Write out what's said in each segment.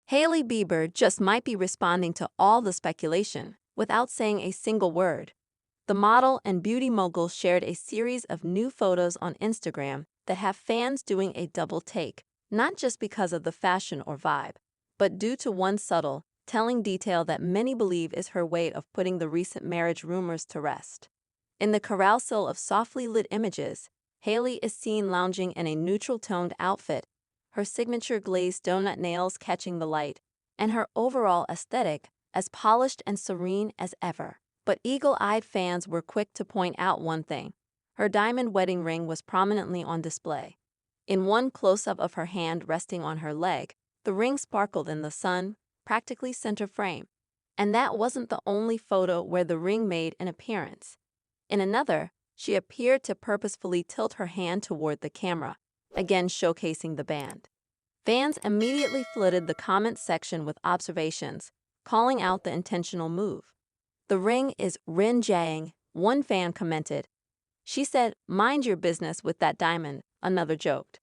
Hailey Bieber just might be responding to all the speculation without saying a single word. The model and beauty mogul shared a series of new photos on Instagram that have fans doing a double take, not just because of the fashion or vibe, but due to one subtle, telling detail that many believe is her way of putting the recent marriage rumors to rest. In the carousel of softly lit images, Hailey is seen lounging in a neutral-toned outfit, her signature glazed donut nails catching the light, and her overall aesthetic as polished and serene as ever. But eagle-eyed fans were quick to point out one thing. Her diamond wedding ring was prominently on display. In one close-up of her hand resting on her leg, the ring sparkled in the sun, practically center frame. And that wasn't the only photo where the ring made an appearance. In another, she appeared to purposefully tilt her hand toward the camera, again showcasing the band. Fans immediately flooded the comment section with observations, calling out the intentional move. "The ring is rin-jang," one fan commented. "She said, mind your business with that diamond," another joked.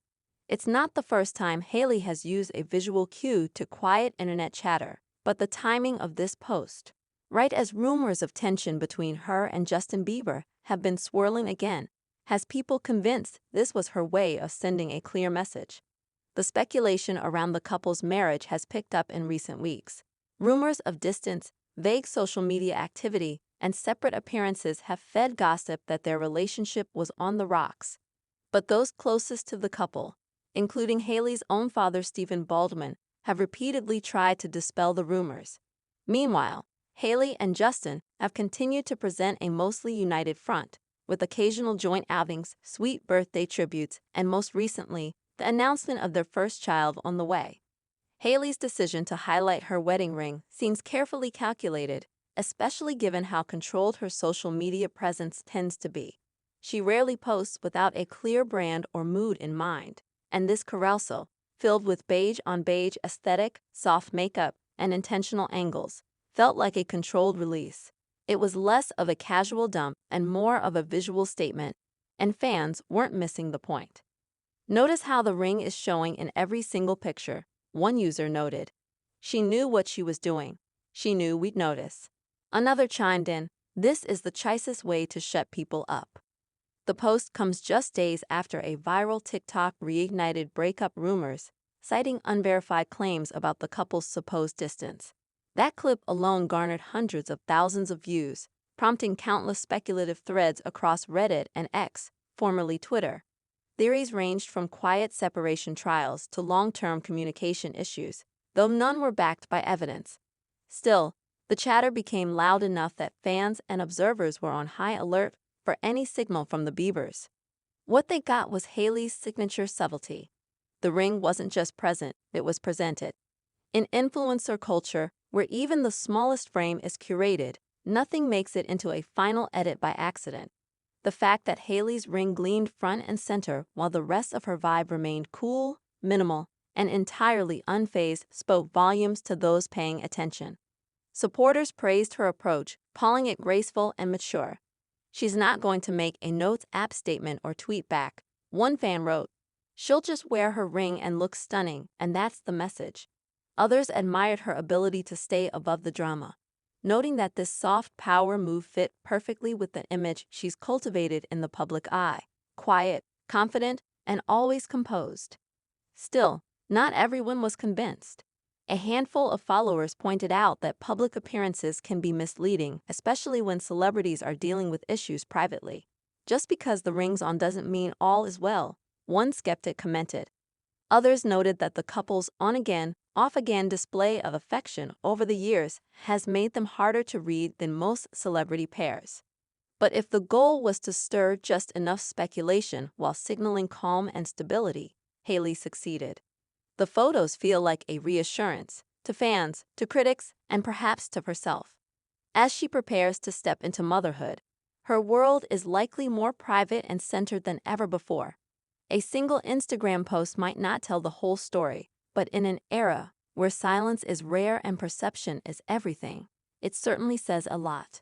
It's not the first time Hailey has used a visual cue to quiet internet chatter, but the timing of this post, right as rumors of tension between her and Justin Bieber have been swirling again, has people convinced this was her way of sending a clear message. The speculation around the couple's marriage has picked up in recent weeks. Rumors of distance, vague social media activity, and separate appearances have fed gossip that their relationship was on the rocks. But those closest to the couple, including Hailey's own father Stephen Baldwin, have repeatedly tried to dispel the rumors. Meanwhile, Hailey and Justin have continued to present a mostly united front, with occasional joint outings, sweet birthday tributes, and most recently, the announcement of their first child on the way. Hailey's decision to highlight her wedding ring seems carefully calculated, especially given how controlled her social media presence tends to be. She rarely posts without a clear brand or mood in mind, and this carousel, filled with beige-on-beige aesthetic, soft makeup, and intentional angles, felt like a controlled release. It was less of a casual dump and more of a visual statement, and fans weren't missing the point. "Notice how the ring is showing in every single picture," one user noted. "She knew what she was doing. She knew we'd notice." Another chimed in, "This is the nicest way to shut people up." The post comes just days after a viral TikTok reignited breakup rumors, citing unverified claims about the couple's supposed distance. That clip alone garnered hundreds of thousands of views, prompting countless speculative threads across Reddit and X, formerly Twitter. Theories ranged from quiet separation trials to long-term communication issues, though none were backed by evidence. Still, the chatter became loud enough that fans and observers were on high alert for any signal from the Biebers. What they got was Hailey's signature subtlety. The ring wasn't just present, it was presented. In influencer culture, where even the smallest frame is curated, nothing makes it into a final edit by accident. The fact that Hailey's ring gleamed front and center while the rest of her vibe remained cool, minimal, and entirely unfazed spoke volumes to those paying attention. Supporters praised her approach, calling it graceful and mature. "She's not going to make a notes app statement or tweet back," one fan wrote. "She'll just wear her ring and look stunning, and that's the message." Others admired her ability to stay above the drama, noting that this soft power move fit perfectly with the image she's cultivated in the public eye: quiet, confident, and always composed. Still, not everyone was convinced. A handful of followers pointed out that public appearances can be misleading, especially when celebrities are dealing with issues privately. "Just because the ring's on doesn't mean all is well," one skeptic commented. Others noted that the couple's on-again, off-again display of affection over the years has made them harder to read than most celebrity pairs. But if the goal was to stir just enough speculation while signaling calm and stability, Hailey succeeded. The photos feel like a reassurance to fans, to critics, and perhaps to herself. As she prepares to step into motherhood, her world is likely more private and centered than ever before. A single Instagram post might not tell the whole story, but in an era where silence is rare and perception is everything, it certainly says a lot.